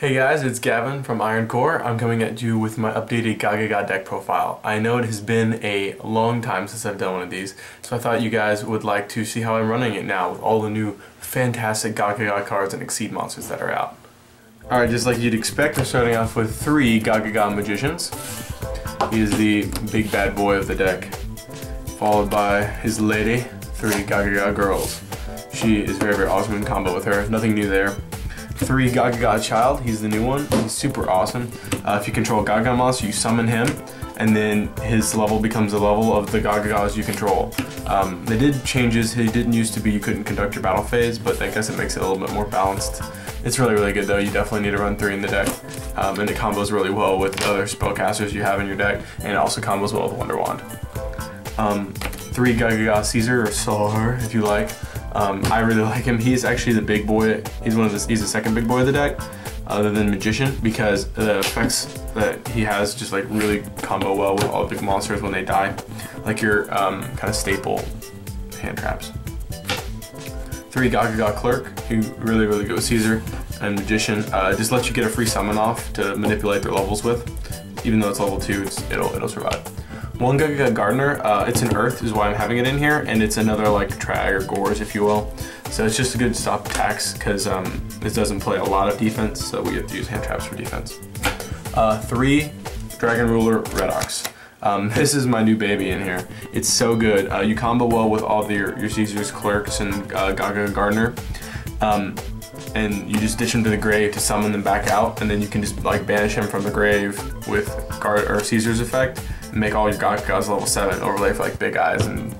Hey guys, it's Gavin from Iron Core. I'm coming at you with my updated GaGaGa deck profile. I know it has been a long time since I've done one of these, so I thought you guys would like to see how I'm running it now with all the new fantastic GaGaGa cards and Exceed monsters that are out. Alright, just like you'd expect, we're starting off with 3 GaGaGa Magicians. He is the big bad boy of the deck, followed by his lady, 3 GaGaGa Girls. She is very awesome in combo with her, nothing new there. 3 GaGaGa Child, he's the new one. He's super awesome. If you control a GaGaGa monster, you summon him, and then his level becomes the level of the GaGaGas you control. They did changes. He didn't used to be you couldn't conduct your battle phase, but I guess it makes it a little bit more balanced. It's really good though. You definitely need to run 3 in the deck, and it combos really well with other spellcasters you have in your deck, and it also combos well with Wonder Wand. 3 GaGaGa Caesar, or Solar, if you like. I really like him. He's actually the big boy. He's the second big boy of the deck, other than Magician, because the effects that he has just like really combo well with all the big monsters when they die, like your kind of staple hand traps. 3 GaGaGa Clerk, who really good with Caesar and Magician. Just lets you get a free summon off to manipulate their levels with. Even though it's level 2, it'll survive. 1 GaGaGa Gardener, it's an Earth is why I'm having it in here, and it's another like Trag or Gores, if you will. So it's just a good stop attacks because it doesn't play a lot of defense, so we have to use hand traps for defense. 3 Dragon Ruler Redox. This is my new baby in here. It's so good. You combo well with all your Caesars, Clerks, and GaGaGa Gardener. And you just ditch him to the grave to summon them back out, and then you can just like banish him from the grave with Caesar's effect, and make all your GaGaGas level 7, overlay for like big eyes and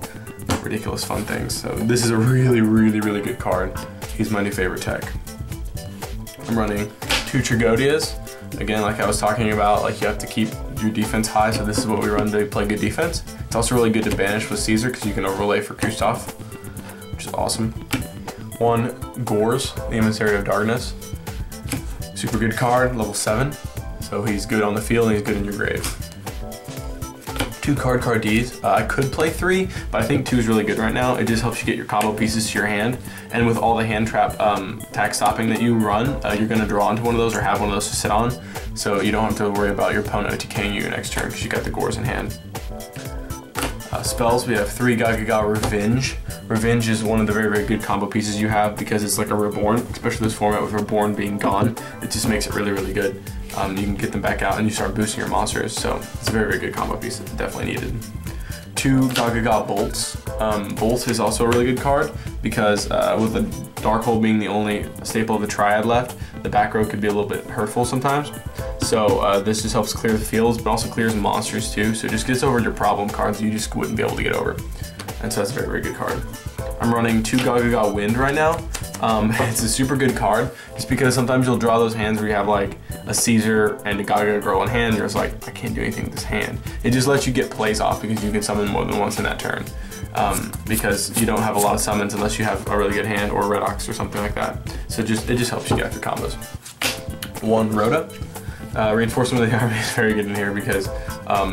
ridiculous fun things. So this is a really good card. He's my new favorite tech. I'm running 2 Tragodias. Again, like I was talking about, like you have to keep your defense high, so this is what we run to play good defense. It's also really good to banish with Caesar because you can overlay for Gustav, which is awesome. 1 Gores, the Emissary of Darkness. Super good card, level 7. So he's good on the field and he's good in your grave. 2 Card Ds. I could play 3, but I think 2 is really good right now. It just helps you get your combo pieces to your hand. And with all the hand trap attack stopping that you run, you're going to draw into one of those or have one of those to sit on. So you don't have to worry about your opponent OTKing you next turn because you got the Gores in hand. Spells, we have 3 GaGaGa Revenge. Revenge is one of the very good combo pieces you have because it's like a Reborn, especially this format with Reborn being gone. It just makes it really good. You can get them back out and you start boosting your monsters, so it's a very good combo piece that's definitely needed. 2 GaGaGa Bolts. Bolt is also a really good card because with the Darkhold being the only staple of the Triad left, the back row could be a little bit hurtful sometimes. So this just helps clear the fields, but also clears monsters too, so it just gets over your problem cards you just wouldn't be able to get over. And so that's a very good card. I'm running 2 GaGaGa Wind right now. It's a super good card, just because sometimes you'll draw those hands where you have like a Caesar and a GaGaGa Girl in hand, and you're just like, I can't do anything with this hand. It just lets you get plays off because you can summon more than once in that turn. Because you don't have a lot of summons unless you have a really good hand or Redox or something like that. So it just helps you get after combos. 1 Rhoda. Reinforcement of the Army is very good in here because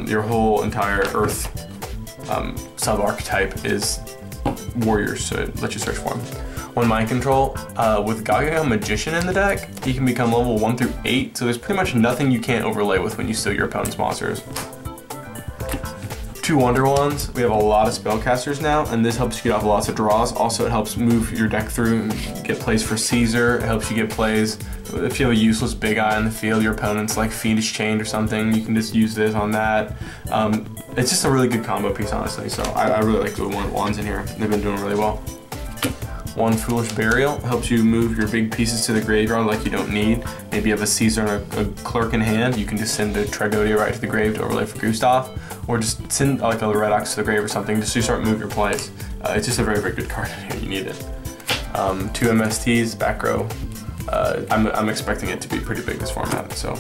your whole entire Earth sub-archetype is warriors, so it lets you search for them. 1 Mind Control. With GaGaGa Magician in the deck, he can become level 1 through 8, so there's pretty much nothing you can't overlay with when you steal your opponent's monsters. 2 Wonder Wands. We have a lot of spellcasters now, and this helps you get off lots of draws. Also, it helps move your deck through and get plays for Caesar. It helps you get plays. If you have a useless big eye on the field, your opponent's like Fiendish Chained or something, you can just use this on that. It's just a really good combo piece, honestly, so I really like the Wands in here. They've been doing really well. 1 Foolish Burial helps you move your big pieces to the graveyard like you don't need. Maybe you have a Caesar and a Clerk in hand, you can just send a Tragodia right to the grave to overlay for Gustav, or just send like a Redox to the grave or something just so you start moving your plays. It's just a very good card in here, you need it. 2 MSTs, back row. I'm expecting it to be pretty big this format, so.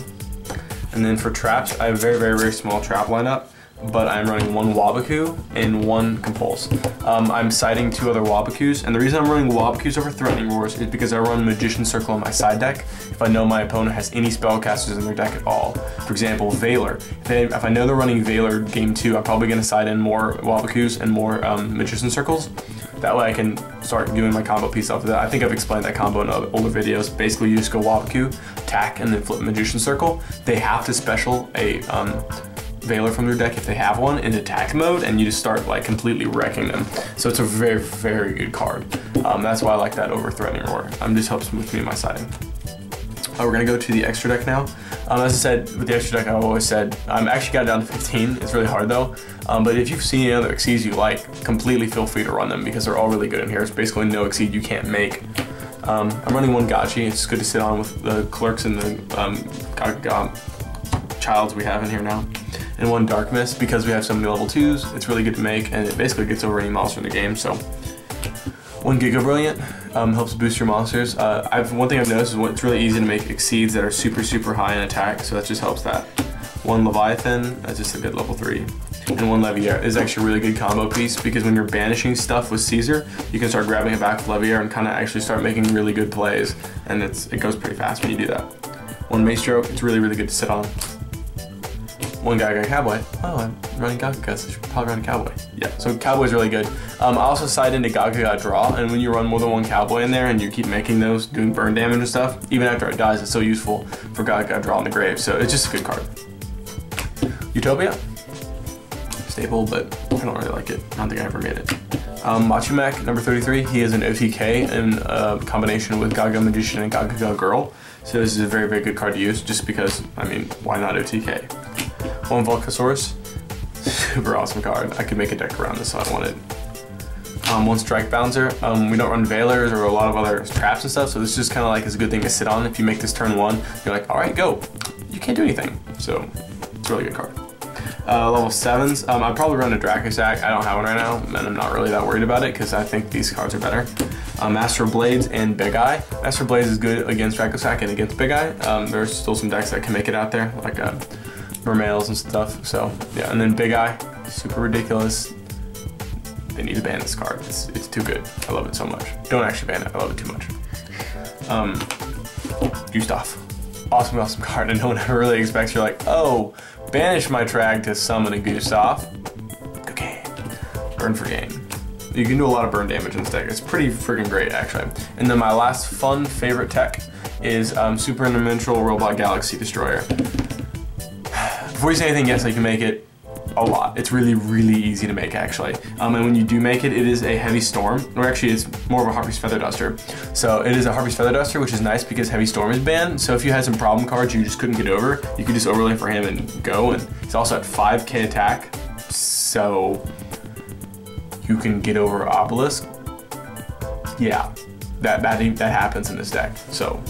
And then for traps, I have a very small trap lineup. but I'm running one Wabaku and one Compulse. I'm siding 2 other Wabakus, and the reason I'm running Wabakus over Threatening Roars is because I run Magician Circle on my side deck if I know my opponent has any spellcasters in their deck at all. For example, Veiler. If I know they're running Veiler game 2, I'm probably going to side in more Wabakus and more Magician Circles. That way I can start doing my combo piece off of that. I think I've explained that combo in other older videos. Basically, you just go Wabaku, attack, and then flip Magician Circle. They have to special a Veiler from their deck if they have one in attack mode, and you just start like completely wrecking them. So it's a very, very good card. That's why I like that over Threatening Roar. Just helps with me in my siding. We're gonna go to the extra deck now. As I said, with the extra deck, I've always said, I actually got it down to 15. It's really hard though. But if you've seen any other Exceeds you like, completely feel free to run them because they're all really good in here. It's basically no Exceed you can't make. I'm running one Gachi. It's good to sit on with the clerks and the GaGaGa childs we have in here now. And one Dark Mist, because we have so many level 2s, it's really good to make, and it basically gets over any monster in the game. So one Giga Brilliant helps boost your monsters. One thing I've noticed is it's really easy to make Exceeds that are super high in attack, so that just helps that. One Leviathan, that's just a good level 3. And one Leviair is actually a really good combo piece because when you're banishing stuff with Caesar, you can start grabbing it back with Leviair and kind of actually start making really good plays, and it goes pretty fast when you do that. One Maestro, it's really good to sit on. One GaGaGa Cowboy. Oh, I'm running GaGaGa, so I should probably run a Cowboy. Yeah, so Cowboy's really good. I also side into GaGaGa Draw, and when you run more than one Cowboy in there and you keep making those, doing burn damage and stuff, even after it dies, it's so useful for GaGaGa Draw in the grave, so it's just a good card. Utopia? Staple, but I don't really like it. I don't think I ever made it. Machimek, number 33, he is an OTK in combination with GaGaGa Magician and GaGaGa Girl, so this is a very good card to use, just because, I mean, why not OTK? One Volcasaurus, super awesome card. I could make a deck around this if I wanted. One Strike Bouncer. We don't run Veilers or a lot of other traps and stuff, so this just kind of like is a good thing to sit on. If you make this turn 1, you're like, all right, go. You can't do anything, so it's a really good card. Level 7s, I'd probably run a Dracosac. I don't have one right now, and I'm not really that worried about it because I think these cards are better. Master of Blades and Big Eye. Master of Blades is good against Dracosac and against Big Eye. There's still some decks that can make it out there, like Mermails and stuff, so yeah. And then Big Eye, super ridiculous. They need to ban this card. It's too good. I love it so much. Don't actually ban it. I love it too much. Gustav, awesome card, and no one ever really expects. You're like, oh, banish my Trag to summon a Gustav. Okay, burn for gain. You can do a lot of burn damage in this deck. It's pretty freaking great, actually. And then my last fun favorite tech is Super Interdimensional Robot Galaxy Destroyer. Before you say anything, yes, I can make it a lot. It's really easy to make, actually. And when you do make it, it is a Heavy Storm, or actually it's more of a Harpy's Feather Duster. So it is a Harpy's Feather Duster, which is nice because Heavy Storm is banned. So if you had some problem cards you just couldn't get over, you could just overlay for him and go. And he's also at 5k attack, so you can get over Obelisk. Yeah, that happens in this deck. So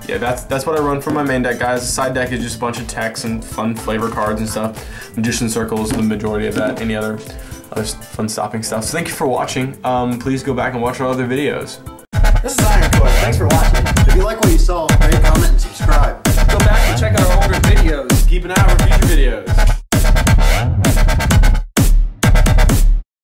yeah, that's what I run for my main deck, guys. The side deck is just a bunch of techs and fun flavor cards and stuff. Magician Circle is the majority of that. Any other fun stopping stuff. So thank you for watching. Please go back and watch our other videos. This is YuGiOh. Thanks for watching. If you like what you saw, rate, comment,